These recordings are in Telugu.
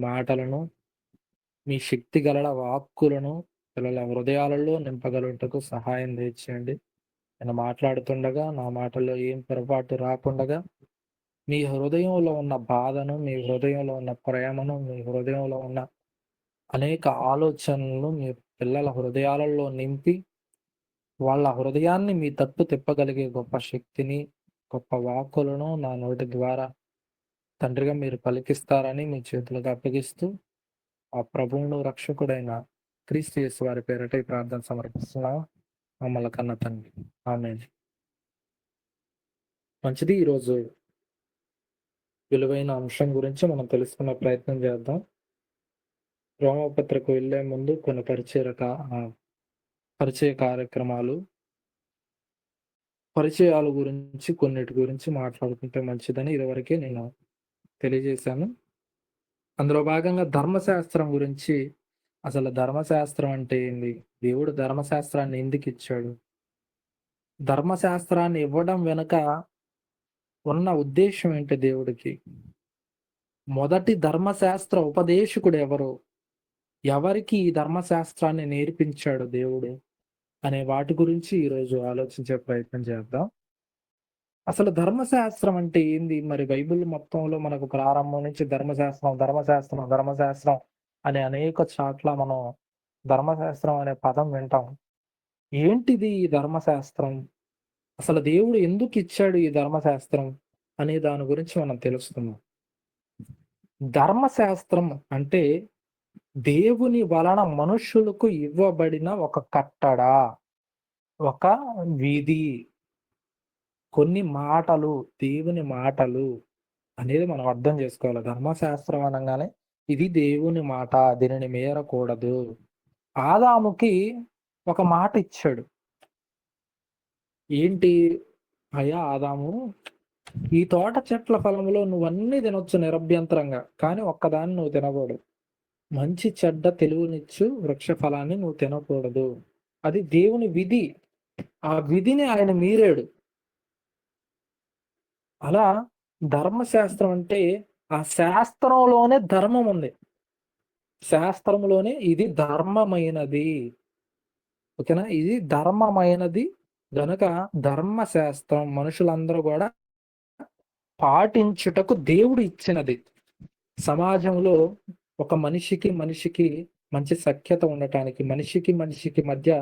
మాటలను, మీ శక్తి గల వాక్కులను పిల్లల హృదయాలలో నింపగలుగుటకు సహాయం దయచేయండి. నేను మాట్లాడుతుండగా నా మాటల్లో ఏం పొరపాటు రాకుండగా, మీ హృదయంలో ఉన్న బాధను, మీ హృదయంలో ఉన్న ప్రేమను, మీ హృదయంలో ఉన్న అనేక ఆలోచనలను మీ పిల్లల హృదయాలలో నింపి, వాళ్ళ హృదయాన్ని మీ తట్టు తిప్పగలిగే గొప్ప శక్తిని, గొప్ప వాక్కులను నా నోటి ద్వారా తండ్రిగా మీరు పలికిస్తారని మీ చేతులకు అప్పగిస్తూ, ఆ ప్రభువును రక్షకుడైన క్రీస్తు యేసు వారి పేరిట ఈ ప్రార్థన సమర్పిస్తున్నాము. మమ్మల్ని కన్న తండ్రి. ఆమేన్. మంచిది. ఈరోజు విలువైన అంశం గురించి మనం తెలుసుకునే ప్రయత్నం చేద్దాం. రోమపత్రికకు వెళ్ళే ముందు కొన్ని పరిచయ కార్యక్రమాలు, పరిచయాల గురించి కొన్నిటి గురించి మాట్లాడుకుంటే మంచిదని ఇదివరకే నేను తెలియజేశాను. అందులో భాగంగా ధర్మశాస్త్రం గురించి, అసలు ధర్మశాస్త్రం అంటే ఏంది? దేవుడు ధర్మశాస్త్రాన్ని ఎందుకిచ్చాడు? ధర్మశాస్త్రాన్ని ఇవ్వడం వెనుక ఉన్న ఉద్దేశ్యం ఏంటి దేవుడికి? మొదటి ధర్మశాస్త్ర ఉపదేశకుడు ఎవరు? ఎవరికి ఈ ధర్మశాస్త్రాన్ని నేర్పించాడు దేవుడు? అనే వాటి గురించి ఈరోజు ఆలోచించే ప్రయత్నం చేద్దాం. అసలు ధర్మశాస్త్రం అంటే ఏంది? మరి బైబిల్ మొత్తంలో మనకు ప్రారంభం నుంచి ధర్మశాస్త్రం అనే అనేక చోట్ల మనం ధర్మశాస్త్రం అనే పదం వింటాం. ఏంటిది ఈ ధర్మశాస్త్రం? అసలు దేవుడు ఎందుకు ఇచ్చాడు ఈ ధర్మశాస్త్రం అనే దాని గురించి మనం తెలుసుకుందాం. ధర్మశాస్త్రం అంటే దేవుని వలన మనుష్యులకు ఇవ్వబడిన ఒక కట్టడ, ఒక విధి, కొన్ని మాటలు, దేవుని మాటలు అనేది మనం అర్థం చేసుకోవాలి. ధర్మశాస్త్రం అనగానే ఇది దేవుని మాట, దీనిని మీరకూడదు. ఆదాముకి ఒక మాట ఇచ్చాడు. ఏంటి? అయ్యా ఆదాము, ఈ తోట చెట్ల ఫలములో నువ్వన్నీ తినొచ్చు నిరభ్యంతరంగా, కానీ ఒక్కదాన్ని నువ్వు తినకూడదు. మంచి చెడ్డ తెలివినిచ్చు వృక్ష ఫలాన్ని నువ్వు తినకూడదు. అది దేవుని విధి. ఆ విధిని ఆయన మీరాడు. అలా ధర్మశాస్త్రం అంటే ఆ శాస్త్రంలోనే ధర్మం ఉంది. శాస్త్రంలోనే ఇది ధర్మమైనది. ఓకేనా? ఇది ధర్మమైనది గనుక ధర్మశాస్త్రం మనుషులందరూ కూడా పాటించుటకు దేవుడు ఇచ్చినది. సమాజంలో ఒక మనిషికి మంచి సఖ్యత ఉండటానికి, మనిషికి మధ్య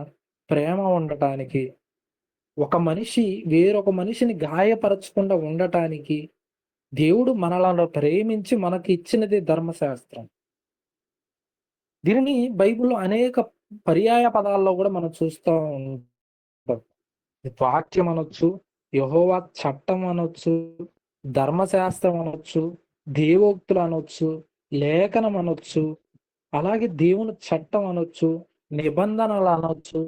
ప్రేమ ఉండటానికి, ఒక మనిషి వేరొక మనిషిని గాయపరచకుండా ఉండటానికి దేవుడు మనలను ప్రేమించి మనకి ఇచ్చినది ధర్మశాస్త్రం. దీనిని బైబిల్లో అనేక పర్యాయ పదాల్లో కూడా మనం చూస్తూ ఉంటాం. వాక్యం అనొచ్చు, యెహోవా చట్టం అనొచ్చు, ధర్మశాస్త్రం అనొచ్చు, దేవోక్తులు అనొచ్చు, లేఖనం అనొచ్చు, అలాగే దేవుని చట్టం అనొచ్చు, నిబంధనలు అనొచ్చు.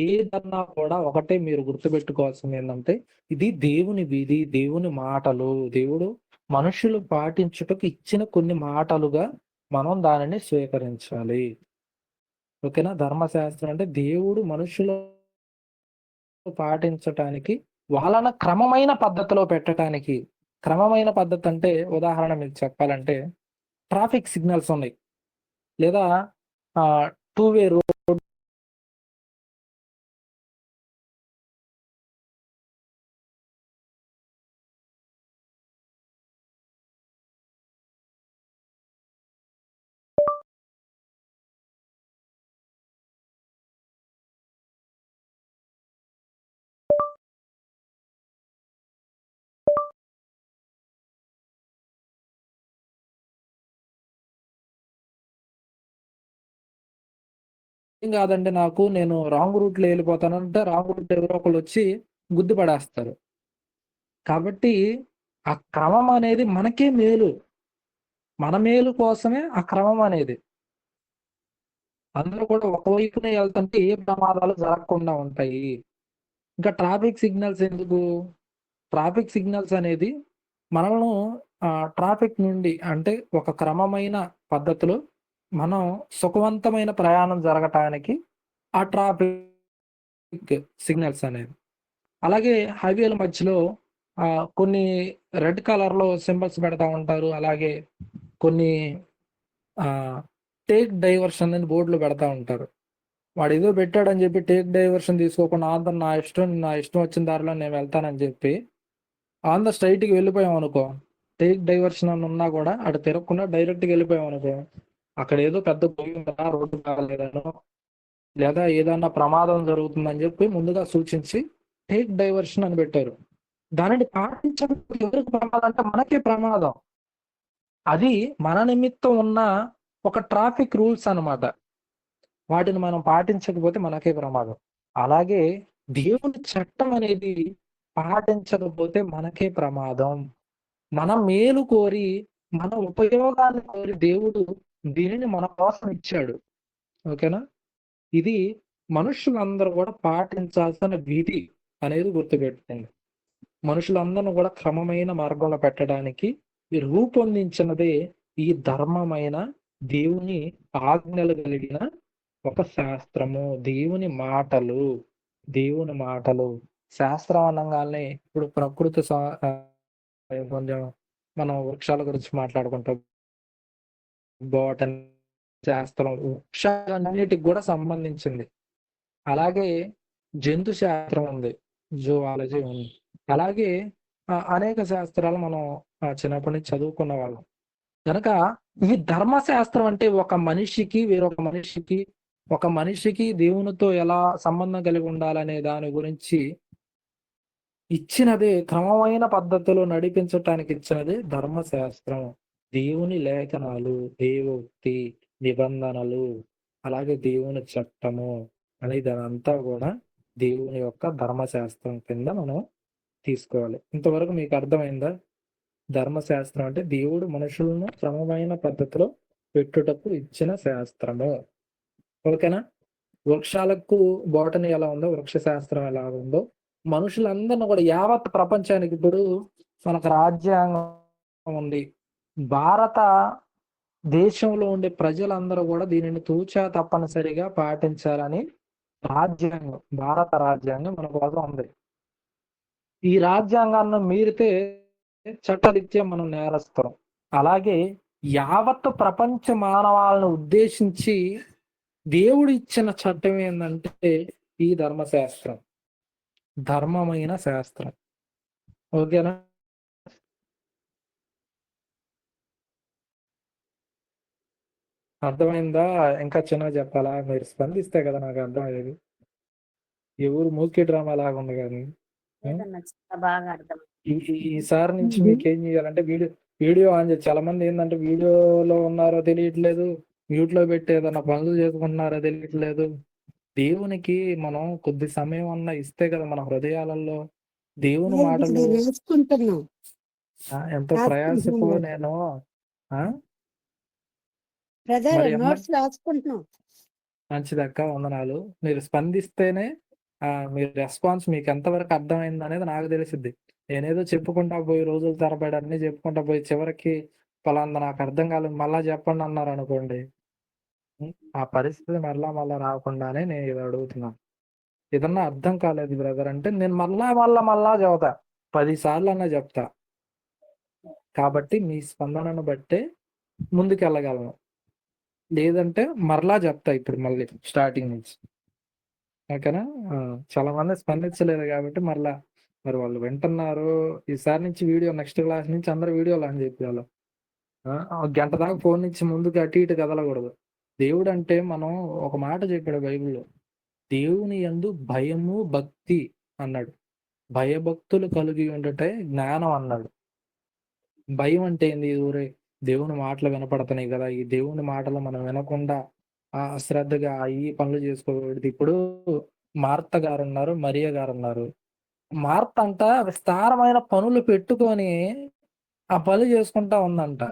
ఏదన్నా కూడా ఒకటే మీరు గుర్తుపెట్టుకోవాల్సింది ఏంటంటే, ఇది దేవుని విధి, దేవుని మాటలు. దేవుడు మనుషులు పాటించుటకు ఇచ్చిన కొన్ని మాటలుగా మనం దానిని స్వీకరించాలి. ఓకేనా? ధర్మశాస్త్రం అంటే దేవుడు మనుషులు పాటించటానికి, వాళ్ళని క్రమమైన పద్ధతిలో పెట్టటానికి. క్రమమైన పద్ధతి అంటే ఉదాహరణ మీకు చెప్పాలంటే, ట్రాఫిక్ సిగ్నల్స్ ఉన్నాయి. లేదా టూ వే రోడ్ ఏం కాదండి నాకు, నేను రాంగ్ రూట్‌లో ఎళ్ళిపోతానంటే, రాంగ్ రూట్ ఎవరో ఒకళ్ళొచ్చి గుద్దుపడేస్తారు. కాబట్టి ఆ క్రమం అనేది మనకే మేలు. మన మేలు కోసమే ఆ క్రమం అనేది. అందరూ కూడా ఒకవైపునే ఎళ్తుంటే ఏ ప్రమాదాలు జరగకుండా ఉంటాయి. ఇంకా ట్రాఫిక్ సిగ్నల్స్ ఎందుకు? ట్రాఫిక్ సిగ్నల్స్ అనేది మనలను ట్రాఫిక్ నుండి, అంటే ఒక క్రమమైన పద్ధతిలో మనం సుఖవంతమైన ప్రయాణం జరగటానికి ఆ ట్రాఫిక్ సిగ్నల్స్ అనేవి. అలాగే హైవేల మధ్యలో కొన్ని రెడ్ కలర్‌లో సింబల్స్ పెడతా ఉంటారు. అలాగే కొన్ని టేక్ డైవర్షన్ అని బోర్డులు పెడతా ఉంటారు. వాడు ఏదో పెట్టాడని చెప్పి టేక్ డైవర్షన్ తీసుకోకుండా ఆంధ్ర నా ఇష్టం వచ్చిన దారిలో నేను వెళ్తానని చెప్పి ఆంధ్ర స్ట్రైట్కి వెళ్ళిపోయాం అనుకో, టేక్ డైవర్షన్ అని ఉన్నా కూడా అటు తిరగకుండా డైరెక్ట్గా వెళ్ళిపోయాం అనుకో, అక్కడ ఏదో పెద్ద గొయ్యి రోడ్డు కాలేదనో లేదా ఏదన్నా ప్రమాదం జరుగుతుందని చెప్పి ముందుగా సూచించి టేక్ డైవర్షన్ అని పెట్టారు. దానిని పాటించడం ఎవరికి ప్రమాదం అంటే మనకే ప్రమాదం. అది మన నిమిత్తం ఉన్న ఒక ట్రాఫిక్ రూల్స్ అన్నమాట. వాటిని మనం పాటించకపోతే మనకే ప్రమాదం. అలాగే దేవుని చట్టం అనేది పాటించకపోతే మనకే ప్రమాదం. మనం మేలు కోరి, మన ఉపయోగాన్ని కోరి దేవుడు దీనిని మన కోసం ఇచ్చాడు. ఓకేనా? ఇది మనుషులందరూ కూడా పాటించాల్సిన విధి అనేది గుర్తుపెట్టుకోండి. మనుషులందరిని కూడా క్రమమైన మార్గంలో పెట్టడానికి రూపొందించినదే ఈ ధర్మమైన దేవుని ఆజ్ఞలు కలిగిన ఒక శాస్త్రము. దేవుని మాటలు శాస్త్రం అనగానే ఇప్పుడు ప్రకృతి కొంచెం మనం వృక్షాల గురించి మాట్లాడుకుంటాం. బోటనీ శాస్త్రం వృక్షాలన్నిటికి కూడా సంబంధించింది. అలాగే జంతు శాస్త్రం ఉంది, జువాలజీ ఉంది. అలాగే అనేక శాస్త్రాలు మనం చిన్నప్పటి నుంచి చదువుకున్న వాళ్ళం. కనుక ఈ ధర్మశాస్త్రం అంటే ఒక మనిషికి దేవునితో ఎలా సంబంధం కలిగి ఉండాలనే దాని గురించి ఇచ్చినదే, క్రమమైన పద్ధతిలో నడిపించటానికి ఇచ్చినదే ధర్మశాస్త్రం. దేవుని లేఖనాలు, దేవోక్తి, నిబంధనలు, అలాగే దేవుని చట్టము అనేది అదంతా కూడా దేవుని యొక్క ధర్మశాస్త్రం కింద మనం తీసుకోవాలి. ఇంతవరకు మీకు అర్థమైందా? ధర్మశాస్త్రం అంటే దేవుడు మనుషులను క్రమమైన పద్ధతిలో పెట్టుటకు ఇచ్చిన శాస్త్రము. ఓకేనా? వృక్షాలకు బోటనీ ఎలా ఉందో, వృక్ష శాస్త్రం ఎలా ఉందో, మనుషులందరినీ కూడా యావత్ ప్రపంచానికి ఇప్పుడు మనకు రాజ్యాంగం ఉంది. భారత దేశంలో ఉండే ప్రజలందరూ కూడా దీనిని తూచా తప్పనిసరిగా పాటించాలని భారత రాజ్యాంగం మన కోసం ఉంది. ఈ రాజ్యాంగాన్ని మీరితే చట్టరీత్యా మనం నేరస్తాం. అలాగే యావత్ ప్రపంచ మానవాలను ఉద్దేశించి దేవుడు ఇచ్చిన చట్టం ఏంటంటే ఈ ధర్మశాస్త్రం, ధర్మమైన శాస్త్రం. ఓకేనా? అర్థమైందా? ఇంకా చిన్నగా చెప్పాలా? మీరు స్పందిస్తే కదా నాకు అర్థమయ్యేది. ఈ ఊరు మూకీ డ్రామా లాగా ఉంది కానీ ఈసారి నుంచి మీకేం చేయాలంటే వీడియో ఆన్ చేసి, చాలా మంది ఏంటంటే వీడియోలో ఉన్నారో తెలియట్లేదు, మ్యూట్ లో పెట్టి ఏదన్నా పనులు చేసుకుంటున్నారో తెలియట్లేదు. దేవునికి మనం కొద్ది సమయం అన్నా ఇస్తే కదా మన హృదయాలలో దేవుని మాటలు ఎంతో ప్రయాసతో నేను మంచిదక్క, వందనాలు. మీరు స్పందిస్తేనే మీ రెస్పాన్స్ మీకు ఎంతవరకు అర్థమైంది అనేది నాకు తెలిసిద్ది. నేనేదో చెప్పుకుంటా పోయి రోజుల తరబడి అన్ని చెప్పుకుంటా పోయి చివరికి పలానా నాకు అర్థం కాలేదు మళ్ళా చెప్పండి అన్నారు అనుకోండి, ఆ పరిస్థితి మళ్ళా రాకుండానే నేను ఇది అడుగుతున్నాను. ఏదన్నా అర్థం కాలేదు బ్రదర్ అంటే నేను మళ్ళా చెబుతా, 10 సార్లు అన్నా చెప్తా. కాబట్టి మీ స్పందనను బట్టే ముందుకెళ్ళగలను. లేదంటే మరలా చెప్తా ఇప్పుడు మళ్ళీ స్టార్టింగ్ నుంచి. ఓకేనా? చాలా మంది స్పందించలేదు కాబట్టి మరి వాళ్ళు వింటున్నారు. ఈసారి నుంచి నెక్స్ట్ క్లాస్ నుంచి అందరు వీడియోలు అని చెప్పేవాళ్ళు. గంట దాకా ఫోన్ నుంచి ముందుకు అటు ఇటు కదలకూడదు. దేవుడు అంటే మనం ఒక మాట చెప్పాడు బైబిల్లో, దేవుని యందు భయము భక్తి అన్నాడు. భయభక్తులు కలిగి ఉండటే జ్ఞానం అన్నాడు. భయం అంటే ఏంది? దేవుని మాటలు వినపడుతున్నాయి కదా, ఈ దేవుని మాటలు మనం వినకుండా శ్రద్ధగా ఈ పనులు చేసుకోకూడదు. ఇప్పుడు మార్త గారు ఉన్నారు, మరియ గారు ఉన్నారు. మార్త అంట విస్తారమైన పనులు పెట్టుకొని ఆ పనులు చేసుకుంటా ఉందంట.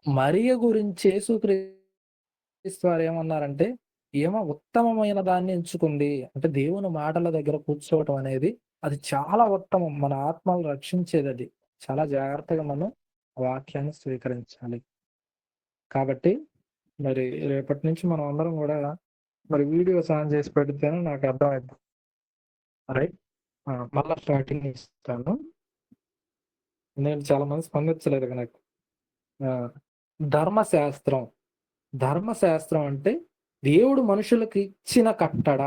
మరియ గురించి యేసుక్రీస్తు వారు ఏమన్నారంటే, ఏమో ఉత్తమమైన దాన్ని ఎంచుకుంది. అంటే దేవుని మాటల దగ్గర కూర్చోవటం అనేది అది చాలా ఉత్తమం. మన ఆత్మను రక్షించేది అది. చాలా జాగ్రత్తగా మనం వాక్యాన్ని స్వీకరించాలి. కాబట్టి మరి రేపటి నుంచి మనం అందరం కూడా మరి వీడియోస్ ఆన్ చేసి పెడితేనే నాకు అర్థమైంది. రైట్? మళ్ళా స్టార్టింగ్ ఇస్తాను. నేను చాలా మంది స్పందించలేదు నాకు. ధర్మశాస్త్రం. ధర్మశాస్త్రం అంటే దేవుడు మనుషులకు ఇచ్చిన కట్టడ,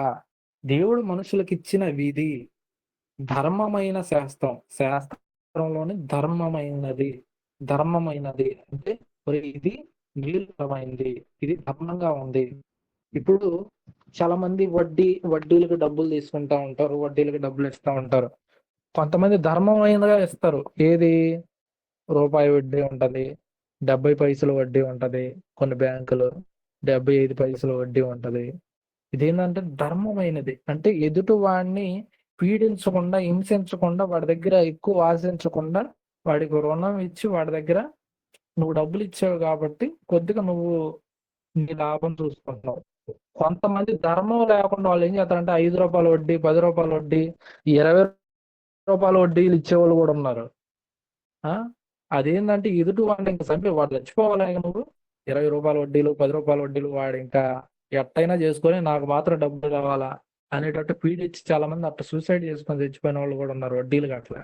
దేవుడు మనుషులకు ఇచ్చిన విధి, ధర్మమైన శాస్త్రం. శాస్త్రంలోని ధర్మమైనది అంటే ఒరేయ్ ఇది నీతికరమైంది, ఇది ధర్మంగా ఉంది. ఇప్పుడు చాలా మంది వడ్డీలకు డబ్బులు తీసుకుంటా ఉంటారు, వడ్డీలకు డబ్బులు ఇస్తా ఉంటారు. కొంతమంది ధర్మమైనగా ఇస్తారు. ఏది? రూపాయి వడ్డీ ఉంటది, 70 పైసలు వడ్డీ ఉంటది, కొన్ని బ్యాంకులు 75 పైసలు వడ్డీ ఉంటది. ఇదేంటంటే ధర్మమైనది. అంటే ఎదుటి వాడిని పీడించకుండా, హింసించకుండా, వాడి దగ్గర ఎక్కువ ఆశించకుండా, వాడికి రుణం ఇచ్చి వాడి దగ్గర నువ్వు డబ్బులు ఇచ్చావు కాబట్టి కొద్దిగా నువ్వు నీ లాభం చూసుకుంటున్నావు. కొంతమంది ధర్మం లేకుండా వాళ్ళు ఏం చేస్తారంటే రూ. 5 వడ్డీ, రూ. 10 వడ్డీ, రూ. 20 వడ్డీలు ఇచ్చేవాళ్ళు కూడా ఉన్నారు. అదేంటంటే ఎదుటి వాడిని ఇంకా చంపి వాడు చచ్చిపోవాలి. నువ్వు రూ. 20 వడ్డీలు, రూ. 10 వడ్డీలు వాడు ఇంకా ఎట్టయినా చేసుకొని నాకు మాత్రం డబ్బులు కావాలా అనేటట్టు పీడిచ్చి చాలా మంది అట్లా సూసైడ్ చేసుకొని చచ్చిపోయిన వాళ్ళు కూడా ఉన్నారు వడ్డీలు అట్లా.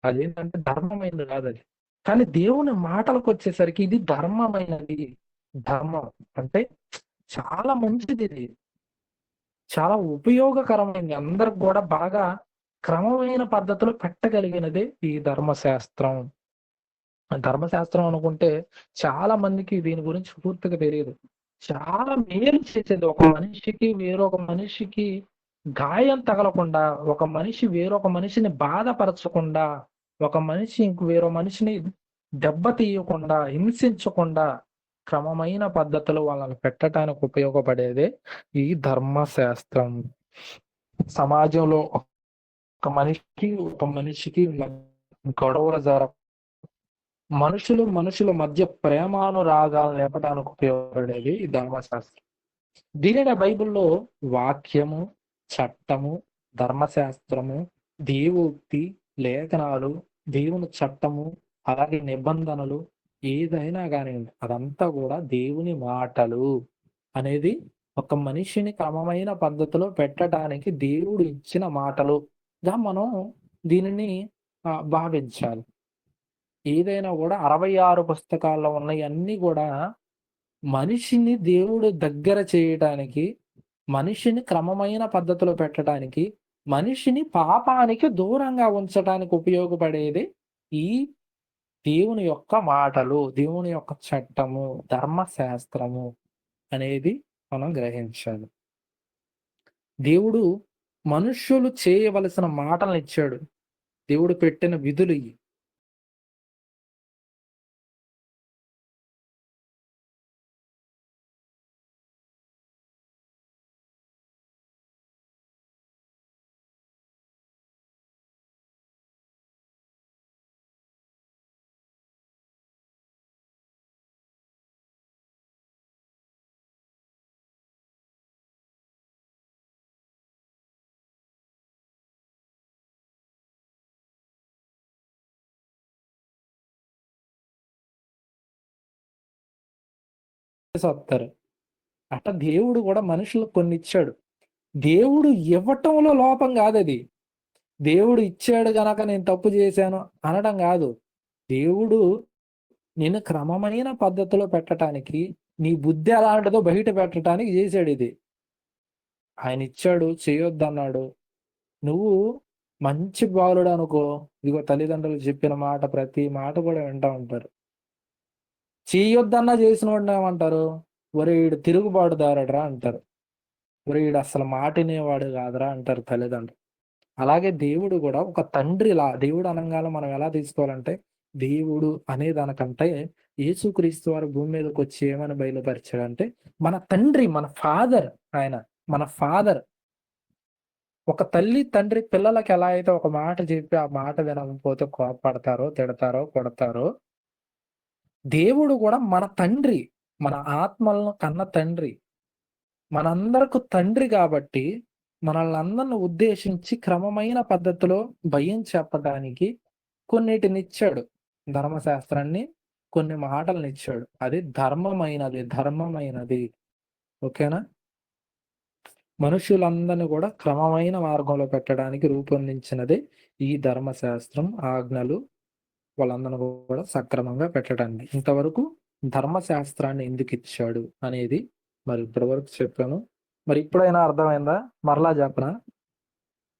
అదేంటంటే ధర్మమైనది కాదు అది. కానీ దేవుని మాటలకు వచ్చేసరికి ఇది ధర్మమైనది. ధర్మం అంటే చాలా మంచిది, ఇది చాలా ఉపయోగకరమైనది, అందరికి కూడా బాగా క్రమమైన పద్ధతిలో పెట్టగలిగినదే ఈ ధర్మశాస్త్రం. ధర్మశాస్త్రం అనుకుంటే చాలా మందికి దీని గురించి పూర్తిగా తెలియదు. చాలా మేలు చేసేది. ఒక మనిషికి వేరొక మనిషికి గాయం తగలకుండా, ఒక మనిషి వేరొక మనిషిని బాధపరచకుండా, ఒక మనిషి వేరొక మనిషిని దెబ్బతీయకుండా, హింసించకుండా క్రమమైన పద్ధతిలో వాళ్ళని పెట్టడానికి ఉపయోగపడేదే ఈ ధర్మశాస్త్రం. సమాజంలో ఒక మనిషికి గొడవలు మనుషుల మధ్య ప్రేమానురాగాలు లేపడానికి ఉపయోగపడేది ఈ ధర్మశాస్త్రం. దీనినే బైబిల్లో వాక్యము, చట్టము, ధర్మశాస్త్రము, దేవుక్తి, లేఖనాలు, దేవుని చట్టము, అలాగే నిబంధనలు ఏదైనా కానివ్వండి అదంతా కూడా దేవుని మాటలు అనేది ఒక మనిషిని క్రమమైన పద్ధతిలో పెట్టడానికి దేవుడు ఇచ్చిన మాటలుగా మనం దీనిని భావించాలి. ఏదైనా కూడా 66 పుస్తకాల్లో ఉన్నవన్నీ కూడా మనిషిని దేవుడు దగ్గర చేయటానికి, మనిషిని క్రమమైన పద్ధతిలో పెట్టడానికి, మనిషిని పాపానికి దూరంగా ఉంచడానికి ఉపయోగపడేది ఈ దేవుని యొక్క మాటలు, దేవుని యొక్క చట్టము, ధర్మశాస్త్రము అనేది మనం గ్రహించాలి. దేవుడు మనుష్యులు చేయవలసిన మాటలను ఇచ్చాడు. దేవుడు పెట్టిన విధులు ఇవి. వస్తారు. అట్లా దేవుడు కూడా మనుషులకు కొన్ని ఇచ్చాడు. దేవుడు ఇవ్వటంలో లోపం కాదది. దేవుడు ఇచ్చాడు గనక నేను తప్పు చేశాను అనడం కాదు. దేవుడు నేను క్రమమైన పద్ధతిలో పెట్టడానికి, నీ బుద్ధి ఎలాంటిదో బయట పెట్టడానికి చేశాడు ఇది. ఆయన ఇచ్చాడు, చేయొద్దన్నాడు. నువ్వు మంచి బాలుడు అనుకో, ఇదిగో తల్లిదండ్రులు చెప్పిన మాట ప్రతి మాట కూడా వింటా ఉంటారు. చేయొద్దన్నా చేసిన వాడిని ఏమంటారు? ఒరే ఈడు తిరుగుబాటుదారుడురా అంటారు. ఒరే ఈడు అసలు మాట వినేవాడు కాదురా అంటారు తల్లిదండ్రులు. అలాగే దేవుడు కూడా ఒక తండ్రిలా, దేవుడు అనంగానే మనం ఎలా తీసుకోవాలంటే, దేవుడు అనే దానికంటే యేసుక్రీస్తు వారు భూమి మీదకి వచ్చి ఏమని బయలుపరిచాడంటే మన తండ్రి, మన ఫాదర్. ఆయన మన ఫాదర్. ఒక తల్లి తండ్రి పిల్లలకి ఎలా అయితే ఒక మాట చెప్పి ఆ మాట వినకపోతే కోపడతారో, తిడతారో, కొడతారో, దేవుడు కూడా మన తండ్రి, మన ఆత్మలను కన్న తండ్రి, మనందరకు తండ్రి కాబట్టి మనల్ని అందరిని ఉద్దేశించి క్రమమైన పద్ధతిలో భయం చెప్పడానికి కొన్నిటినిచ్చాడు. ధర్మశాస్త్రాన్ని, కొన్ని మాటలను ఇచ్చాడు. అది ధర్మమైనది. ఓకేనా? మనుషులందరినీ కూడా క్రమమైన మార్గంలో పెట్టడానికి రూపొందించినదే ఈ ధర్మశాస్త్రం, ఆజ్ఞలు, వాళ్ళందరిని కూడా సక్రమంగా పెట్టడానికి. ఇంతవరకు ధర్మశాస్త్రాన్ని ఎందుకు ఇచ్చాడు అనేది మరి ఇప్పటివరకు చెప్పాను. మరి ఇప్పుడైనా అర్థమైందా? మరలా చెప్పనా?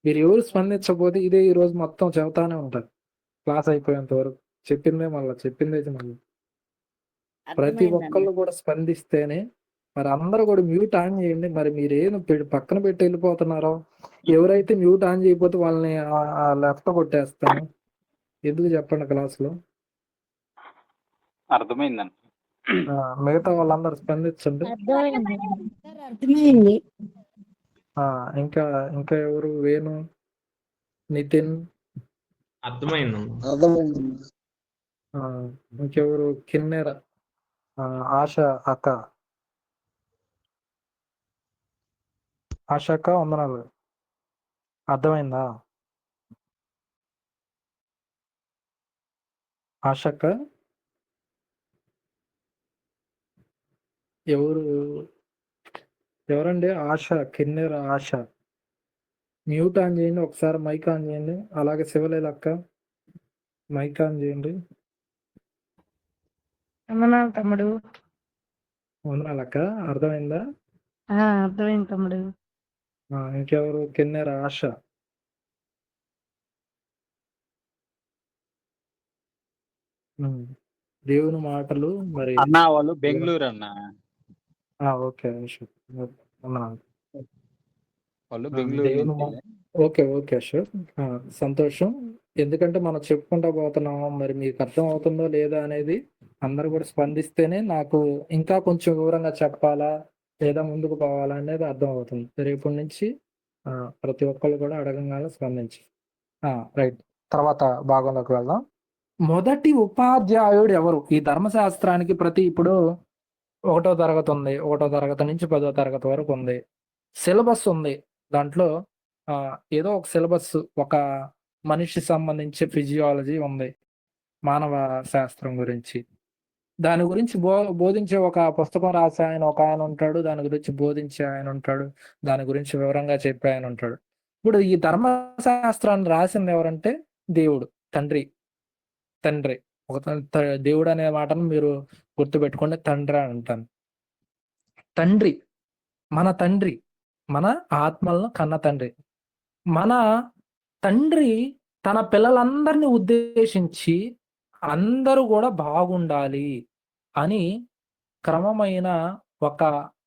మీరు ఎవరు స్పందించకపోతే ఇదే ఈ రోజు మొత్తం చెబుతానే ఉంటారు క్లాస్ అయిపోయేంత వరకు. చెప్పిందే మళ్ళీ ప్రతి అర్థమైందన్న. ఒక్కళ్ళు కూడా స్పందిస్తేనే. మరి అందరూ కూడా మ్యూట్ ఆన్ చేయండి. మరి మీరేం పక్కన పెట్టి వెళ్ళిపోతున్నారో, ఎవరైతే మ్యూట్ ఆన్ చేయకపోతే వాళ్ళని లెఫ్ట్ కొట్టేస్తాను. ఎందుకు చెప్పండి క్లాసులో. అర్థమైందన్న. మిగతా వాళ్ళందరూ స్పందించండి. అర్థమైంది. ఇంకా ఇంకా ఎవరు? వేణు, నితిన్, అర్థమైంది. ఇంకెవరు? కిన్నెర, ఆశ అక్క. ఆశ అక్క వందనాలు. అర్థమైందా ఆశ అక్క? ఎవరండి? ఆశ, కిన్నెర ఆశ. మ్యూట్ ఆన్ చేయండి ఒకసారి, మైక్ ఆన్ చేయండి. అలాగే శివలేల అక్క మైక్ ఆన్ చేయండి. వందనాలు తమ్ముడు. వందనాలు అక్క. అర్థమైందా? అర్థమైంది తమ్ముడు. ఇంకెవరు? కిన్నెర ఆశ. దేవుని మాటలు మరి అన్న వాళ్ళు బెంగళూరు అన్న. ఓకే. వందనాలు. వాళ్ళు బెంగళూరు దేవుని నుంచి. ఓకే అశోక్, సంతోషం. ఎందుకంటే మనం చెప్పుకుంటా పోతున్నాము. మరి మీకు అర్థం అవుతుందో లేదా అనేది అందరూ కూడా స్పందిస్తేనే నాకు ఇంకా కొంచెం వివరంగా చెప్పాలా లేదా ముందుకు పోవాలా అనేది అర్థం అవుతుంది. రేపటి నుంచి ప్రతి ఒక్కళ్ళు కూడా అడగంగానే స్పందించి రైట్. తర్వాత భాగంలోకి వెళ్దాం. మొదటి ఉపాధ్యాయుడు ఎవరు ఈ ధర్మశాస్త్రానికి? ఇప్పుడు 1వ తరగతి ఉంది, 1వ తరగతి నుంచి 10వ తరగతి వరకు ఉంది. సిలబస్ ఉంది. దాంట్లో ఏదో ఒక సిలబస్, ఒక మనిషి సంబంధించి ఫిజియాలజీ ఉంది, మానవ శాస్త్రం గురించి. దాని గురించి బోధించే ఒక పుస్తకం రాసే ఒక ఆయన ఉంటాడు, దాని గురించి బోధించే ఆయన ఉంటాడు, దాని గురించి వివరంగా చెప్పే ఆయన ఉంటాడు. ఇప్పుడు ఈ ధర్మశాస్త్రాన్ని రాసింది ఎవరంటే దేవుడు, తండ్రి. ఒక దేవుడు అనే మాటను మీరు గుర్తుపెట్టుకోండి, తండ్రి అంటాను. తండ్రి, మన తండ్రి, మన ఆత్మలను కన్న తండ్రి. మన తండ్రి తన పిల్లలందరినీ ఉద్దేశించి అందరూ కూడా బాగుండాలి అని క్రమమైన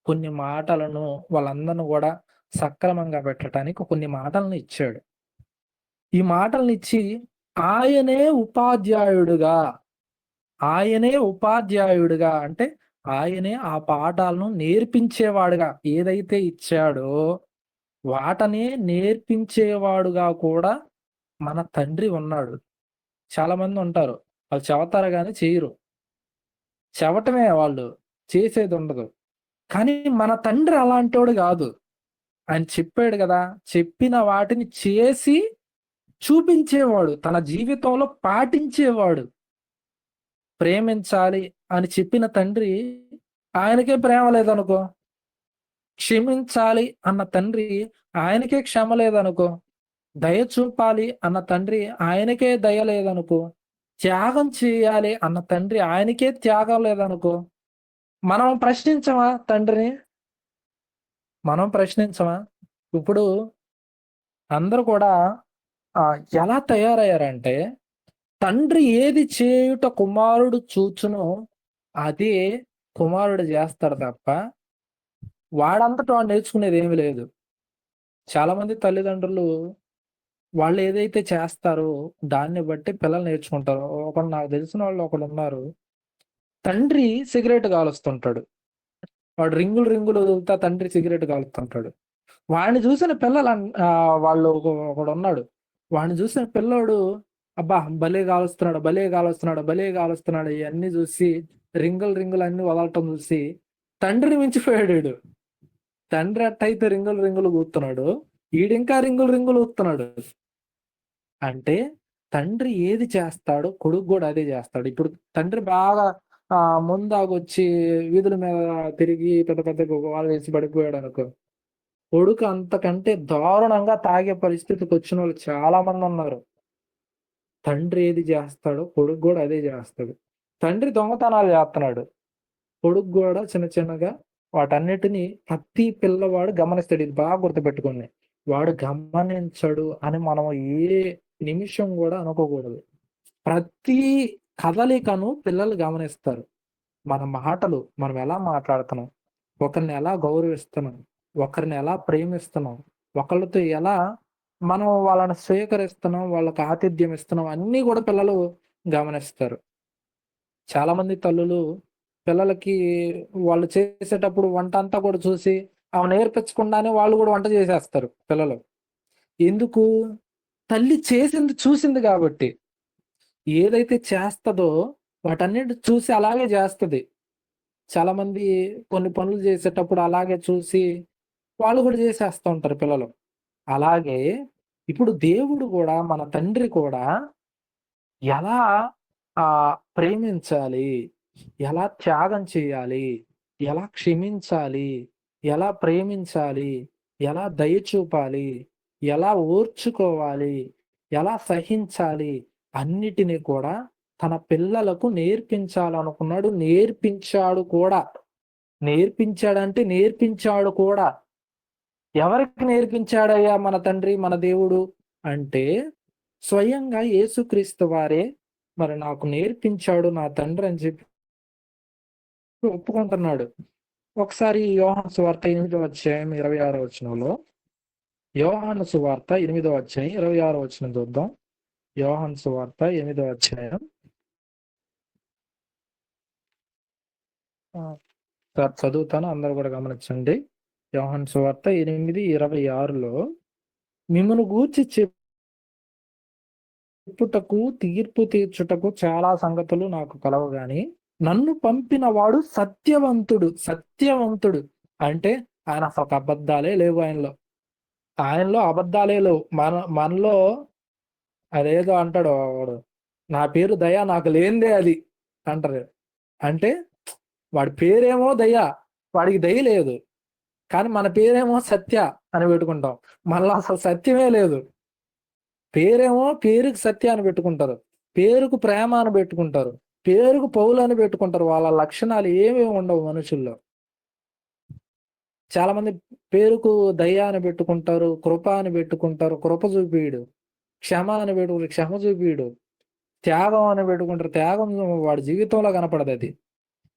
కొన్ని మాటలను వాళ్ళందరిని కూడా సక్రమంగా పెట్టడానికి కొన్ని మాటలను ఇచ్చాడు. ఈ మాటలను ఇచ్చి ఆయనే ఉపాధ్యాయుడిగా అంటే ఆయనే ఆ పాఠాలను నేర్పించేవాడుగా ఏదైతే ఇచ్చాడో వాటనే నేర్పించేవాడుగా కూడా మన తండ్రి ఉన్నాడు. చాలా మంది ఉంటారు, వాళ్ళు చెబుతారు కానీ చేయరు. చెవటమే, వాళ్ళు చేసేది ఉండదు. కానీ మన తండ్రి అలాంటోడు కాదు. ఆయన చెప్పాడు కదా, చెప్పిన వాటిని చేసి చూపించేవాడు, తన జీవితంలో పాటించేవాడు. ప్రేమించాలి అని చెప్పిన తండ్రి ఆయనకే ప్రేమ లేదనుకో. క్షమించాలి అన్న తండ్రి ఆయనకే క్షమ లేదనుకో. దయ చూపాలి అన్న తండ్రి ఆయనకే దయ లేదనుకో. త్యాగం చేయాలి అన్న తండ్రి ఆయనకే త్యాగం లేదనుకో. మనం ప్రశ్నించమా తండ్రిని? మనం ప్రశ్నించమా? ఇప్పుడు అందరూ కూడా ఎలా తయారయ్యారంటే, తండ్రి ఏది చేయుట కుమారుడు చూచునో అదే కుమారుడు చేస్తాడు తప్ప వాడంతటా వాడు నేర్చుకునేది ఏమి లేదు. చాలా మంది తల్లిదండ్రులు వాళ్ళు ఏదైతే చేస్తారో దాన్ని బట్టి పిల్లలు నేర్చుకుంటారు. నాకు తెలిసిన వాళ్ళు ఒకడు ఉన్నారు, తండ్రి సిగరెట్ కాలుస్తుంటాడు, వాడు రింగులు వదులుతా తండ్రి సిగరెట్ కాలుస్తుంటాడు. వాడిని చూసిన పిల్లలు వాళ్ళు ఒకడు ఉన్నాడు, వాడిని చూసిన పిల్లోడు అబ్బా భలే కాలుస్తున్నాడు ఇవన్నీ చూసి రింగులు అన్ని వదలటం చూసి తండ్రిని మించిపోయాడు. తండ్రి అట్టయితే రింగులు ఊతున్నాడు, ఈడింకా రింగులు ఊతున్నాడు. అంటే తండ్రి ఏది చేస్తాడో కొడుకు కూడా అదే చేస్తాడు. ఇప్పుడు తండ్రి బాగా ముందాగొచ్చి వీధుల మీద తిరిగి పెద్ద వాళ్ళు వేసి పడిపోయాడు అనుకో, కొడుకు అంతకంటే దారుణంగా తాగే పరిస్థితికి వచ్చిన వాళ్ళు చాలా మంది ఉన్నారు. తండ్రి ఏది చేస్తాడో కొడుకు కూడా అదే చేస్తాడు. తండ్రి దొంగతనాలు చేస్తున్నాడు, కొడుకు కూడా చిన్న చిన్నగా వాటన్నిటిని ప్రతి పిల్లవాడు గమనిస్తాడు. ఇది బాగా గుర్తుపెట్టుకోండి. వాడు గమనించడు అని మనం ఏ నిమిషం కూడా అనుకోకూడదు. ప్రతి కదలికను పిల్లలు గమనిస్తారు. మన మాటలు, మనం ఎలా మాట్లాడుతున్నాం, ఒకరిని ఎలా గౌరవిస్తున్నాం, ఒకరిని ఎలా ప్రేమిస్తున్నాం, ఒకళ్ళతో ఎలా మనం వాళ్ళని స్వీకరిస్తున్నాం, వాళ్ళకి ఆతిథ్యం ఇస్తున్నాం, అన్నీ కూడా పిల్లలు గమనిస్తారు. చాలా మంది తల్లులు పిల్లలకి వాళ్ళు చేసేటప్పుడు వంట అంతా కూడా చూసి ఆమె నేర్పించకుండానే వాళ్ళు కూడా వంట చేసేస్తారు పిల్లలు. ఎందుకు? తల్లి చేసింది చూసింది కాబట్టి. ఏదైతే చేస్తదో వాటన్నిటి చూసి అలాగే చేస్తది. చాలా మంది కొన్ని పనులు చేసేటప్పుడు అలాగే చూసి వాళ్ళు కూడా చేసేస్తూ ఉంటారు పిల్లలు. అలాగే ఇప్పుడు దేవుడు కూడా, మన తండ్రి కూడా ఎలా ప్రేమించాలి, ఎలా త్యాగం చేయాలి, ఎలా క్షమించాలి, ఎలా ప్రేమించాలి, ఎలా దయ చూపాలి, ఎలా ఓర్చుకోవాలి, ఎలా సహించాలి, అన్నిటిని కూడా తన పిల్లలకు నేర్పించాలనుకున్నాడు. నేర్పించాడు కూడా. నేర్పించాడంటే నేర్పించాడు కూడా. ఎవరికి నేర్పించాడయ్యా మన తండ్రి, మన దేవుడు అంటే స్వయంగా యేసుక్రీస్తు వారే మరి నాకు నేర్పించాడు నా తండ్రి అని చెప్పి ఒప్పుకుంటున్నాడు. ఒకసారి యోహాను సువార్త 8వ అధ్యాయం 26వ వచనంలో, యోహాను సువార్త 8వ అధ్యాయం 26వ వచనం చూద్దాం. యోహాను సువార్త 8వ అధ్యాయం చదువుతాను, అందరూ కూడా గమనించండి. యోహాను సువార్త 8:26లో, మిమ్మును గూర్చి చెప్పుటకు తీర్పు తీర్చుటకు చాలా సంగతులు నాకు కలవు గాని నన్ను పంపిన వాడు సత్యవంతుడు. సత్యవంతుడు అంటే ఆయన అసలు అబద్ధాలే లేవు ఆయనలో. ఆయనలో అబద్ధాలే లేవు. మనలో అదేదో అంటాడు వాడు, నా పేరు దయ, నాకు లేనిదే అది అంటారు. అంటే వాడి పేరేమో దయ, వాడికి దయ లేదు. కానీ మన పేరేమో సత్య అని పెట్టుకుంటాం. మనలో అసలు సత్యమే లేదు. పేరేమో పేరుకి సత్య అని పెట్టుకుంటారు, పేరుకు ప్రేమ అని పెట్టుకుంటారు, పేరుకు పౌలు అని పెట్టుకుంటారు. వాళ్ళ లక్షణాలు ఏమేమి ఉండవు మనుషుల్లో. చాలా మంది పేరుకు దయ అని పెట్టుకుంటారు, కృప అని పెట్టుకుంటారు, కృప చూపియుడు. క్షమ అని పెట్టుకుంటారు, క్షమ చూపియుడు. త్యాగం అని పెట్టుకుంటారు, త్యాగం వాడి జీవితంలో కనపడదు అది.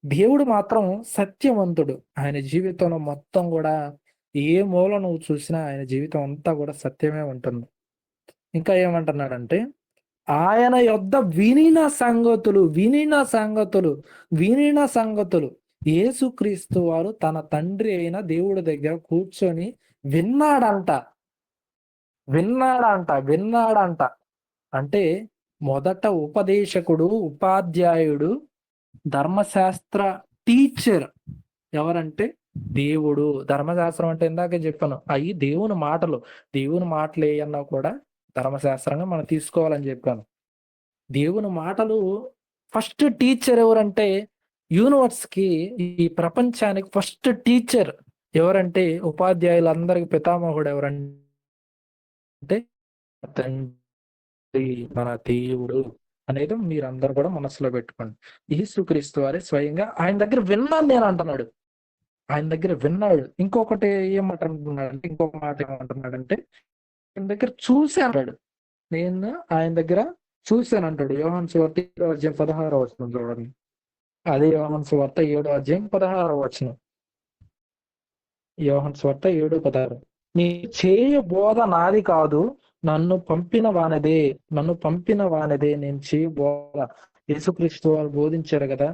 దేవుడు మాత్రం సత్యవంతుడు. ఆయన జీవితంలో మొత్తం కూడా ఏ మూల నువ్వు చూసినా ఆయన జీవితం అంతా కూడా సత్యమే ఉంటుంది. ఇంకా ఏమంటున్నాడంటే, ఆయన యొద్ద వినిన సంగతులు యేసుక్రీస్తు వారు తన తండ్రి అయిన దేవుడి దగ్గర కూర్చొని విన్నాడంట. అంటే మొదట ఉపదేశకుడు, ఉపాధ్యాయుడు, ధర్మశాస్త్ర టీచర్ ఎవరంటే దేవుడు. ధర్మశాస్త్రం అంటే ఇందాకే చెప్పాను, అవి దేవుని మాటలు. దేవుని మాటలు ఏయన్నా కూడా ధర్మశాస్త్రంగా మనం తీసుకోవాలని చెప్పాను. దేవుని మాటలు ఫస్ట్ టీచర్ ఎవరంటే, యూనివర్స్కి, ఈ ప్రపంచానికి ఫస్ట్ టీచర్ ఎవరంటే, ఉపాధ్యాయులందరికి పితామహుడు ఎవరంటే తండ్రి, మన దేవుడు అనేది మీరందరూ కూడా మనసులో పెట్టుకోండి. యేసుక్రీస్తు వారే స్వయంగా ఆయన దగ్గర విన్నాను నేను అంటున్నాడు. ఆయన దగ్గర విన్నాడు. ఇంకొకటి ఏమంటున్నాడంటే, ఇంకొక మాట ఏమంటున్నాడంటే, ఆయన దగ్గర చూశాడు. నేను ఆయన దగ్గర చూశాను అంటాడు. యోహాను సువార్త 7వ అధ్యాయం 16వ వచనం చూడండి. అదే యోహాను సువార్త 7వ అధ్యాయం 16వ వచనం. యోహాను సువార్త 7:16. నీ చేయ బోధ నాది కాదు, నన్ను పంపిన వానిదే నేను చేయ బోధ. యేసుక్రీస్తు వారు బోధించారు కదా,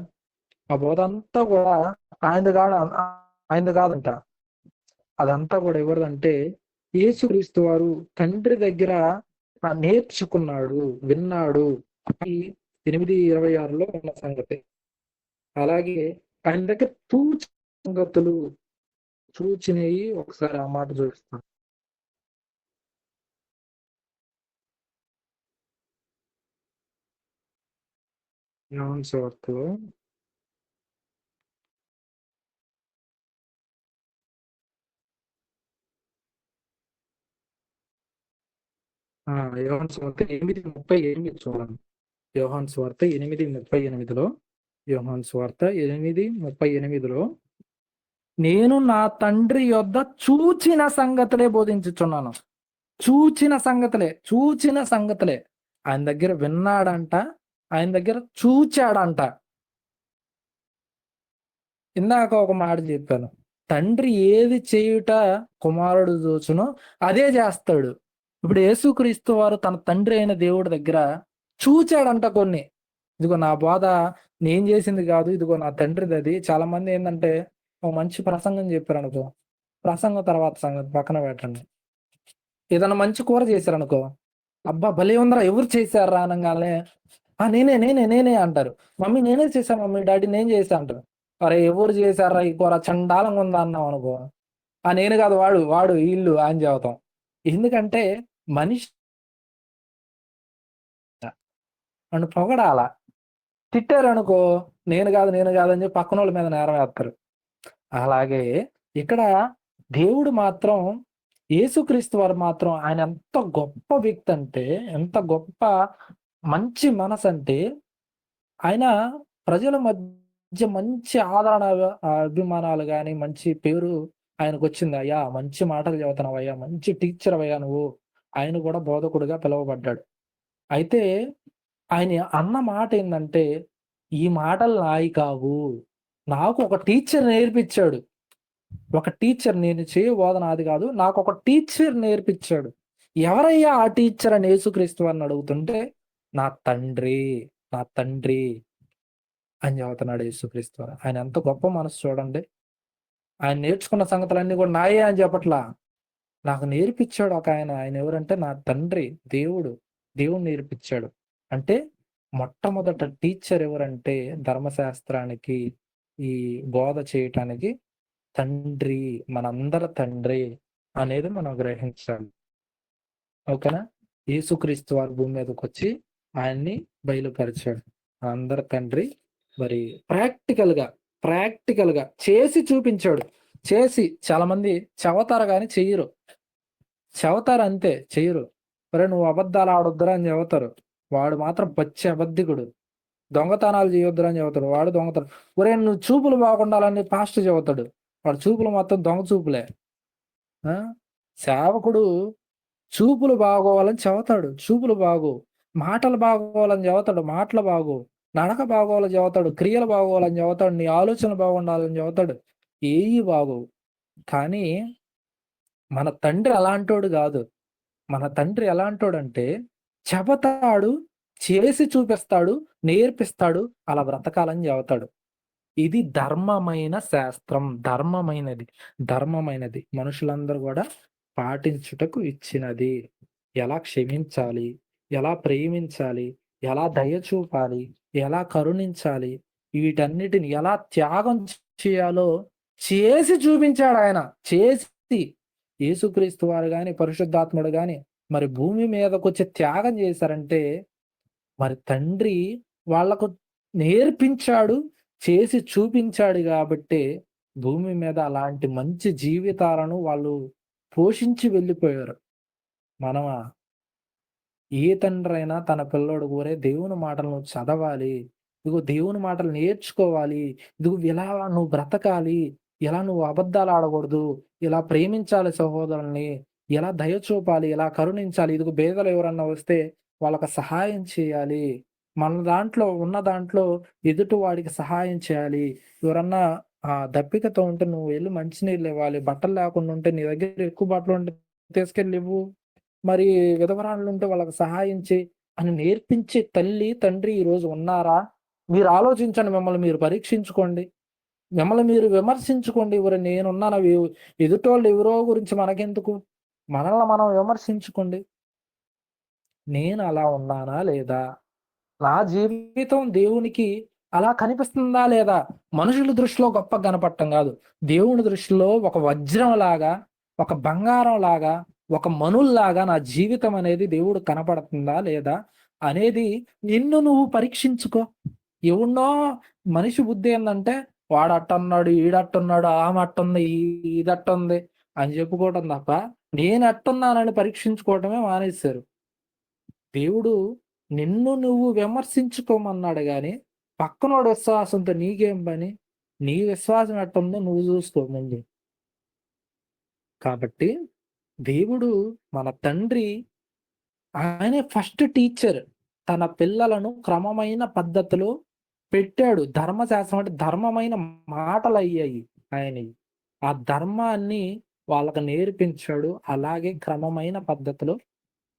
ఆ బోధ అంతా కూడా ఆయనది కాదంట. అదంతా కూడా ఎవరిదంటే యేసుక్రీస్తు వారు తండ్రి దగ్గర నేర్చుకున్నాడు, విన్నాడు. 8:26లో ఉన్న సంగతి. అలాగే ఆయన దగ్గర సంగతులు చూచినవి ఒకసారి ఆ మాట చూపిస్తాను. యోహాను సువార్తలో యోహాను సువార్త 8:38 చూడండి. యోహాను సువార్త 8:38లో యోహాను సువార్త 8:38లో నేను నా తండ్రి యొద్ద చూచిన సంగతులే బోధించుచున్నాను. చూచిన సంగతులే ఆయన దగ్గర విన్నాడంట, ఆయన దగ్గర చూచాడంట. ఇందాక ఒక మాట చెప్పాను, తండ్రి ఏది చేయుట కుమారుడు చూచునో అదే చేస్తాడు. ఇప్పుడు యేసుక్రీస్తు వారు తన తండ్రి అయిన దేవుడి దగ్గర చూచాడంట కొన్ని. ఇదిగో నా బోధ నేను చేసింది కాదు, ఇదిగో నా తండ్రిది అది. చాలా మంది ఏంటంటే ఒక మంచి ప్రసంగం చెప్పారు అనుకో, ప్రసంగం తర్వాత సంగతి పక్కన పెట్టండి. ఏదైనా మంచి కూర చేశారనుకో, అబ్బా భలే ఉందరా, ఎవరు చేశారా అనగానే నేనే అంటారు. మమ్మీ నేనే చేశాను, మమ్మీ డాడీ నేను చేశా అంటారు. అరే ఎవరు చేశారా ఈ కూర, చండాలంగా ఉందా అన్నాం అనుకో, నేను కాదు వాడు వీళ్ళు అని చెబుతాం. ఎందుకంటే మనిషి నన్ను పొగడాల, తిట్టారు అనుకో నేను కాదు అని చెప్పి పక్కన వాళ్ళ మీద నేరం వేస్తారు. అలాగే ఇక్కడ దేవుడు మాత్రం, యేసుక్రీస్తు వారు మాత్రం ఆయన ఎంత గొప్ప వ్యక్తి అంటే, ఎంత గొప్ప మంచి మనసు అంటే, ఆయన ప్రజల మధ్య మంచి ఆదరణ అభిమానాలు కానీ మంచి పేరు ఆయనకు వచ్చింది. అయ్యా మంచి మాటలు చెబుతున్నావు అయ్యా, మంచి టీచర్ అయ్యా నువ్వు. ఆయన కూడా బోధకుడిగా పిలువబడ్డాడు. అయితే ఆయన అన్న మాట ఏంటంటే, ఈ మాటలు నాయి కావు, నాకు ఒక టీచర్ నేర్పించాడు. ఒక టీచర్, నేను చేయ బోధన అది కాదు, నాకు ఒక టీచర్ నేర్పించాడు. ఎవరయ్యా ఆ టీచర్ అని యేసుక్రీస్తు వారిని అడుగుతుంటే, నా తండ్రి అని చెబుతున్నాడు యేసుక్రీస్తు వారు. ఆయన ఎంత గొప్ప మనసు చూడండి. ఆయన నేర్చుకున్న సంగతులన్నీ కూడా నాయే అని చెప్పట్లా, నాకు నేర్పించాడు ఒక ఆయన. ఆయన ఎవరంటే నా తండ్రి, దేవుడు నేర్పించాడు. అంటే మొట్టమొదట టీచర్ ఎవరంటే ధర్మశాస్త్రానికి ఈ బోధ చేయటానికి తండ్రి, మనందరి తండ్రి అనేది మనం గ్రహించాలి. ఓకేనా? యేసుక్రీస్తు వారు భూమి మీదకి వచ్చి ఆయన్ని బయలుపరిచాడు, అందరి తండ్రి. మరి ప్రాక్టికల్ గా చేసి చూపించాడు. చాలా మంది చెబుతారు కానీ చెయ్యరు. చెబుతారు అంతే, చెయ్యరు. మరి నువ్వు అబద్ధాలు ఆడొద్దురా అని చెబుతారు, వాడు మాత్రం పచ్చి అబద్ధికుడు. దొంగతనాలు చేయొద్దురా అని చెబుతాడు, వాడు దొంగతనం. ఒరే నువ్వు చూపులు బాగుండాలని పాస్టర్ చెబుతాడు, వాడు చూపులు మొత్తం దొంగ చూపులే. సేవకుడు చూపులు బాగోవాలని చెబుతాడు, చూపులు బాగో. మాటలు బాగోవాలని చెబుతాడు, మాటలు బాగో. నడక బాగోవాలని చెబుతాడు, క్రియలు బాగోవాలని చెబుతాడు, నీ ఆలోచన బాగుండాలని చెబుతాడు, ఏవి బాగోవు. కానీ మన తండ్రి అలాంటోడు కాదు. మన తండ్రి ఎలాంటోడంటే చెబుతాడు, చేసి చూపిస్తాడు, నేర్పిస్తాడు, అలా బ్రతకాలని చెబుతాడు. ఇది ధర్మమైన శాస్త్రం, ధర్మమైనది మనుషులందరూ కూడా పాటించుటకు ఇచ్చినది. ఎలా క్షమించాలి, ఎలా ప్రేమించాలి, ఎలా దయ చూపాలి, ఎలా కరుణించాలి, వీటన్నిటిని ఎలా త్యాగం చేయాలో చేసి చూపించాడు ఆయన. యేసుక్రీస్తు వారు గాని పరిశుద్ధాత్ముడు గాని మరి భూమి మీదకు వచ్చి త్యాగం చేశారంటే, మరి తండ్రి వాళ్లకు నేర్పించాడు, చేసి చూపించాడు కాబట్టి భూమి మీద అలాంటి మంచి జీవితాలను వాళ్ళు పోషించి వెళ్ళిపోయారు. మనమా? ఏ తండ్రి అయినా తన పిల్లోడు కోరే దేవుని మాటలను చదవాలి, ఇదిగో దేవుని మాటలు నేర్చుకోవాలి, ఇదిగో ఇలా నువ్వు బ్రతకాలి, ఇలా నువ్వు అబద్ధాలు ఆడకూడదు, ఇలా ప్రేమించాలి సహోదరుల్ని, ఎలా దయ చూపాలి, ఎలా కరుణించాలి, ఇదిగో బేదలు ఎవరన్నా వస్తే వాళ్ళకి సహాయం చేయాలి, మన దాంట్లో ఉన్న దాంట్లో ఎదుటి వాడికి సహాయం చేయాలి. ఎవరన్నా దప్పికతో ఉంటే నువ్వు వెళ్ళి మంచినీళ్ళు ఇవ్వాలి, బట్టలు లేకుండా ఉంటే నీ దగ్గర ఎక్కువ బట్టలు ఉంటే తీసుకెళ్ళి ఇవ్వు, మరి విధవరాళ్ళు ఉంటే వాళ్ళకి సహాయం చేయి అని నేర్పించే తల్లి తండ్రి ఈరోజు ఉన్నారా? మీరు ఆలోచించండి, మిమ్మల్ని మీరు పరీక్షించుకోండి, మిమ్మల్ని మీరు విమర్శించుకోండి. ఎవరు నేనున్నాను, ఎదుటోళ్ళు ఎవరో గురించి మనకెందుకు, మనల్ని మనం విమర్శించుకోండి. నేను అలా ఉన్నానా లేదా? నా జీవితం దేవునికి అలా కనిపిస్తుందా లేదా? మనుషుల దృష్టిలో గొప్ప కనపడటం కాదు, దేవుని దృష్టిలో ఒక వజ్రం లాగా, ఒక బంగారం లాగా, ఒక మనుల్లాగా నా జీవితం అనేది దేవుడు కనపడుతుందా లేదా అనేది నిన్ను నువ్వు పరీక్షించుకో. ఎవన్నో మనిషి బుద్ధి ఏంటంటే వాడు అట్టన్నాడు, ఈడట్టున్నాడు, ఆమె అట్టుంది, ఇదట్టుంది అని చెప్పుకోవటం తప్ప నేను అట్టున్నానని పరీక్షించుకోవటమే మానేశారు. దేవుడు నిన్ను నువ్వు విమర్శించుకోమన్నాడు గాని, పక్కనోడి విశ్వాసంతో నీకేం పని? నీ విశ్వాసం ఎట్టుందో నువ్వు చూసుకో ముందు. కాబట్టి దేవుడు మన తండ్రి ఆయనే ఫస్ట్ టీచర్. తన పిల్లలను క్రమమైన పద్ధతిలో పెట్టాడు. ధర్మశాస్త్రం అంటే ధర్మమైన మాటలయ్యాయి ఆయనయి. ఆ ధర్మాన్ని వాళ్ళకి నేర్పించాడు. అలాగే క్రమమైన పద్ధతిలో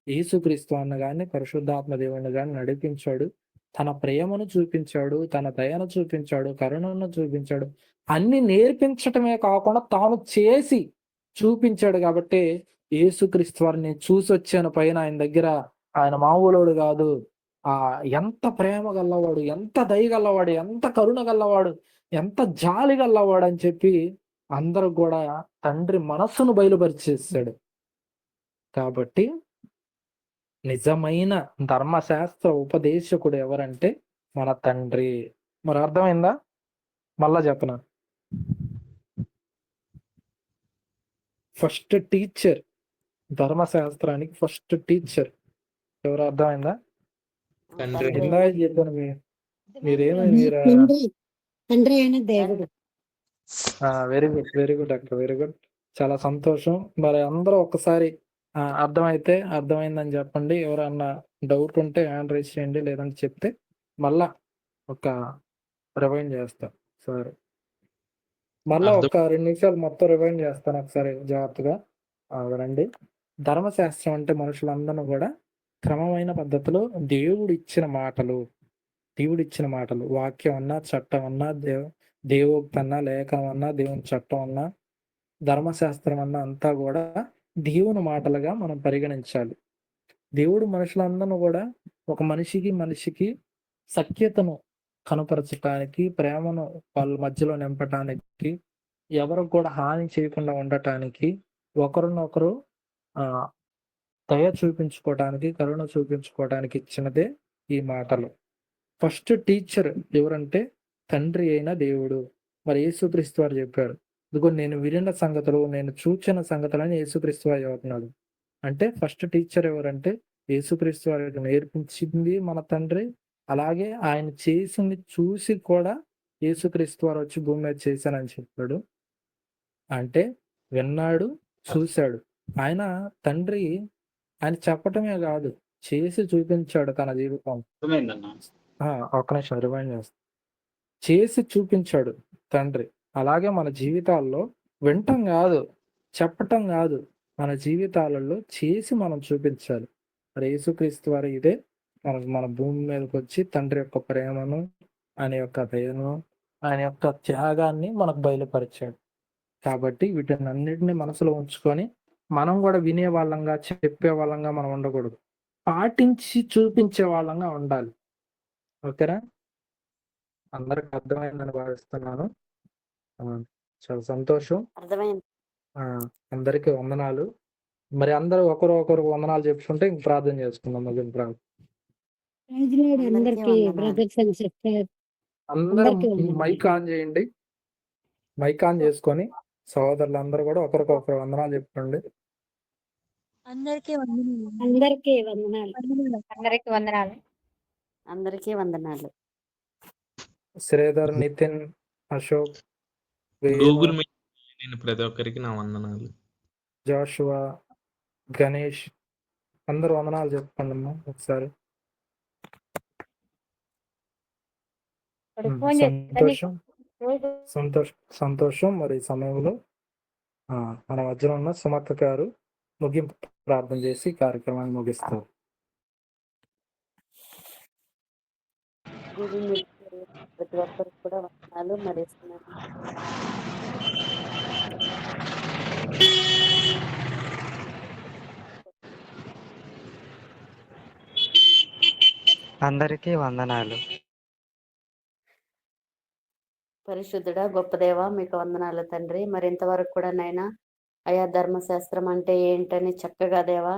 యేసుక్రీస్తు అన్న గాని, పరిశుద్ధాత్మ దేవుడిని గాని నడిపించాడు. తన ప్రేమను చూపించాడు. తన దయను చూపించాడు. కరుణను చూపించాడు. అన్నీ నేర్పించటమే కాకుండా తాను చేసి చూపించాడు కాబట్టే యేసుక్రీస్తు వారిని నేను చూసొచ్చాను పైన ఆయన దగ్గర. ఆయన మామూలోడు కాదు. ఎంత ప్రేమ గల్లవాడు, ఎంత దయ గల్లవాడు, ఎంత కరుణ గల్లవాడు, ఎంత జాలి గల్లవాడు అని చెప్పి అందరూ కూడా తండ్రి మనస్సును బయలుపరిచేసాడు. కాబట్టి నిజమైన ధర్మశాస్త్ర ఉపదేశకుడు ఎవరంటే మన తండ్రి. మరి అర్థమైందా? మళ్ళా చెప్పనా? ఫస్ట్ టీచర్, ధర్మశాస్త్రానికి ఫస్ట్ టీచర్ ఎవరు? అర్థమైందా? తండ్రి. ఇందాక చెప్పాను మీరేమో మీరు తండ్రి అయిన దేవుడు. వెరీ గుడ్, వెరీ గుడ్ అక్క, వెరీ గుడ్. చాలా సంతోషం. మరి అందరూ ఒక్కసారి అర్థమైతే అర్థమైందని చెప్పండి. ఎవరన్నా డౌట్ ఉంటే హ్యాండ్ రైజ్ చేయండి, లేదంటే చెప్తే మళ్ళా ఒక రివైండ్ చేస్తా. సరే, మళ్ళా ఒక 2 నిమిషాలు మొత్తం రివైండ్ చేస్తాను ఒకసారి జాగ్రత్తగా వినండి. ధర్మశాస్త్రం అంటే మనుషులందరూ కూడా క్రమమైన పద్ధతిలో దేవుడిచ్చిన మాటలు, వాక్యం అన్నా, చట్టం అన్నా, దేవోక్తి అన్నా, లేఖనం అన్నా, దేవుని చట్టం అన్నా, ధర్మశాస్త్రం అన్నా అంతా కూడా దేవుని మాటలుగా మనం పరిగణించాలి. దేవుడు మనుషులందరూ కూడా ఒక మనిషికి సఖ్యతను కనపరచటానికి, ప్రేమను వాళ్ళ మధ్యలో నింపటానికి, ఎవరు కూడా హాని చేయకుండా ఉండటానికి, ఒకరినొకరు దయ చూపించుకోవటానికి, కరుణ చూపించుకోవటానికి ఇచ్చినదే ఈ మాటలు. ఫస్ట్ టీచర్ ఎవరంటే తండ్రి అయిన దేవుడు. మరి యేసుక్రీస్తు వారు చెప్పారు, ఇదిగో నేను వినిన సంగతులు, నేను చూచిన సంగతులని యేసుక్రీస్తు వారు చెబుతున్నాడు. అంటే ఫస్ట్ టీచర్ ఎవరంటే యేసుక్రీస్తు వారికి నేర్పించింది మన తండ్రి. అలాగే ఆయన చేసింది చూసి కూడా యేసుక్రీస్తు వారు వచ్చి భూమి మీద చేశానని చెప్పాడు. అంటే విన్నాడు, చూశాడు. ఆయన తండ్రి ఆయన చెప్పటమే కాదు, చేసి చూపించాడు తన జీవితం. ఒక్క నిమిషం రిమైండ్ చేస్తా. చేసి చూపించాడు తండ్రి. అలాగే మన జీవితాల్లో వినటం కాదు, చెప్పటం కాదు, మన జీవితాలలో చేసి మనం చూపించాలి. మరి యేసుక్రీస్తు వారు ఇదే మన భూమి మీదకి వచ్చి తండ్రి యొక్క ప్రేమను, ఆయన యొక్క దయను, ఆయన యొక్క త్యాగాన్ని మనకు బయలుపరిచాడు. కాబట్టి వీటినన్నిటిని మనసులో ఉంచుకొని మనం కూడా వినే వాళ్ళంగా, చెప్పే వాళ్ళంగా మనం ఉండకూడదు, పాటించి చూపించే వాళ్ళంగా ఉండాలి. ఓకేనా? అందరికి అర్థమైందని భావిస్తున్నాను. చాలా సంతోషం. అర్థమైంది. అందరికి వందనాలు. మరి అందరూ ఒకరు వందనాలు చెప్పుకుంటే ఇంక ప్రార్థన చేసుకుందాం. ముగింపు ప్రార్థన. అందరూ మైక్ ఆన్ చేయండి. మైక్ ఆన్ చేసుకొని సహోదరులందరూ కూడా ఒకరికొకరు వందనాలు చెప్పుకోండి. అందరికీ వందనాలు. శ్రీధర్, నితిన్, అశోక్, గూగుల్ మీట్ నేను ప్రతి ఒక్కరికి నా వందనాలు. జాషువా, గణేష్ అందరూ వందనాలు చెప్పుకోండి అమ్మా ఒకసారి. సంతోషం. మరి ఈ సమయంలో మన మధ్యలో ఉన్న సుమక్క గారు ముగింపు ప్రార్థన చేసి కార్యక్రమాన్ని ముగిస్తారు. ప్రతి ఒక్కరికి కూడా వందనాలు. మరి అందరికీ వందనాలు. పరిశుద్ధుడా, గొప్ప దేవ, మీకు వందనాలు తండ్రి. మరి ఇంతవరకు కూడా నైనా అయా ధర్మశాస్త్రం అంటే ఏంటని చక్కగా దేవా,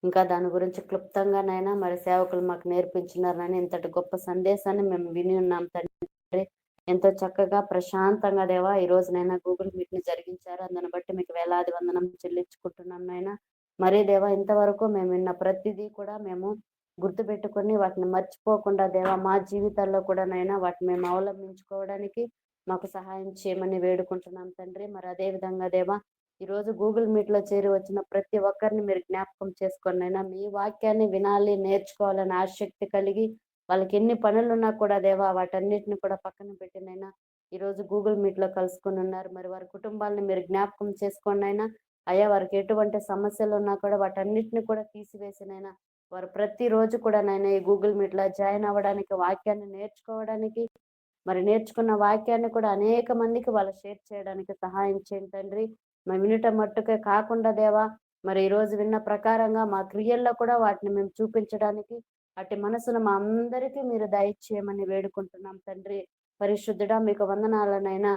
ఇంకా దాని గురించి క్లుప్తంగా నైనా మరి సేవకులు మాకు నేర్పించినారని ఇంతటి గొప్ప సందేశాన్ని మేము విని ఉన్నాం తండ్రి. ఎంతో చక్కగా ప్రశాంతంగా దేవా ఈ రోజునైనా గూగుల్ మీట్ ని జరిగించారు. అందుని బట్టి మీకు వేలాది వందనం చెల్లించుకుంటున్నాం నైనా. మరీ దేవా ఇంతవరకు మేము విన్న ప్రతిదీ కూడా మేము గుర్తుపెట్టుకొని వాటిని మర్చిపోకుండా దేవా మా జీవితాల్లో కూడా నైనా వాటిని మేము అవలంబించుకోవడానికి మాకు సహాయం చేయమని వేడుకుంటున్నాం తండ్రి. మరి అదే విధంగా దేవా ఈరోజు గూగుల్ మీట్లో చేరి వచ్చిన ప్రతి ఒక్కరిని మీరు జ్ఞాపకం చేసుకొని నైనా మీ వాక్యాన్ని వినాలి, నేర్చుకోవాలని ఆసక్తి కలిగి వాళ్ళకి ఎన్ని పనులున్నా కూడా దేవా వాటన్నిటిని కూడా పక్కన పెట్టినైనా ఈరోజు గూగుల్ మీట్లో కలుసుకొని ఉన్నారు. మరి వారి కుటుంబాలను మీరు జ్ఞాపకం చేసుకోండి అయినా అయ్యా వారికి ఎటువంటి సమస్యలు ఉన్నా కూడా వాటన్నిటిని కూడా తీసివేసినైనా వారు ప్రతిరోజు కూడా నైనా ఈ గూగుల్ మీట్లో జాయిన్ అవ్వడానికి, వాక్యాన్ని నేర్చుకోవడానికి, మరి నేర్చుకున్న వాక్యాన్ని కూడా అనేక మందికి వాళ్ళు షేర్ చేయడానికి సహాయం చేయండి తండ్రి. మేము వినటం మట్టుకే కాకుండా దేవా మరి ఈ రోజు విన్న ప్రకారంగా మా క్రియల్లో కూడా వాటిని మేము చూపించడానికి అట్టి మనసును మా అందరికీ మీరు దయచేయమని వేడుకుంటున్నాం తండ్రి. పరిశుద్ధుడా మీకు వందనాలనైనా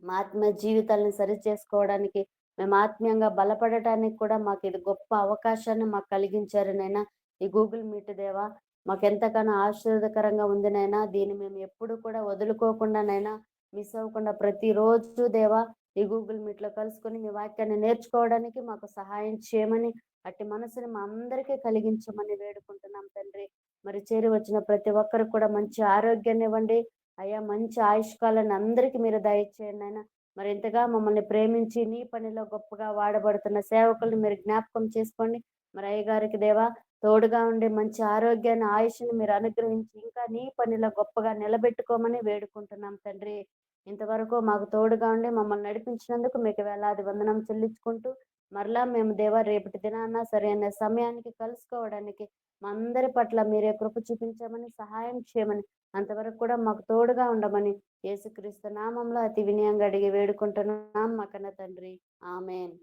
మా ఆత్మీయ జీవితాలను సరి చేసుకోవడానికి, మేము ఆత్మీయంగా బలపడటానికి కూడా మాకు ఇది గొప్ప అవకాశాన్ని మాకు కలిగించారు నైనా ఈ గూగుల్ మీట్ దేవా. మాకు ఎంతగానో ఆశీర్వదకరంగా ఉంది నైనా. దీన్ని మేము ఎప్పుడు కూడా వదులుకోకుండా నైనా మిస్ అవ్వకుండా ప్రతిరోజు దేవా ఈ గూగుల్ మీట్లో కలుసుకొని మీ వాక్యాన్ని నేర్చుకోవడానికి మాకు సహాయం చేయమని అట్టి మనసుని మా అందరికీ కలిగించమని వేడుకుంటున్నాం తండ్రి. మరి చేరి వచ్చిన ప్రతి ఒక్కరికి కూడా మంచి ఆరోగ్యాన్ని ఇవ్వండి అయ్యా, మంచి ఆయుష్కాలను అందరికీ మీరు దయచేయండి అయినా. మరి ఇంతగా మమ్మల్ని ప్రేమించి నీ పనిలో గొప్పగా వాడబడుతున్న సేవకుల్ని మీరు జ్ఞాపకం చేసుకోండి. మరి అయ్యగారికి దేవా తోడుగా ఉండి మంచి ఆరోగ్యాన్ని, ఆయుష్ని మీరు అనుగ్రహించి ఇంకా నీ పనిలో గొప్పగా నిలబెట్టుకోమని వేడుకుంటున్నాం తండ్రి. ఇంతవరకు మాకు తోడుగా ఉండి మమ్మల్ని నడిపించినందుకు మీకు వేలాది వందనం చెల్లించుకుంటూ మరలా మేము దేవా రేపటి దినాన సరైన సమయానికి కలుసుకోవడానికి మా అందరి పట్ల మీరే కృప చూపించమని, సహాయం చేయమని, అంతవరకు కూడా మాకు తోడుగా ఉండమని యేసుక్రీస్తు నామంలో అతి వినయంగా అడిగి వేడుకుంటున్నాం మా కన్న తండ్రి. ఆమేన్.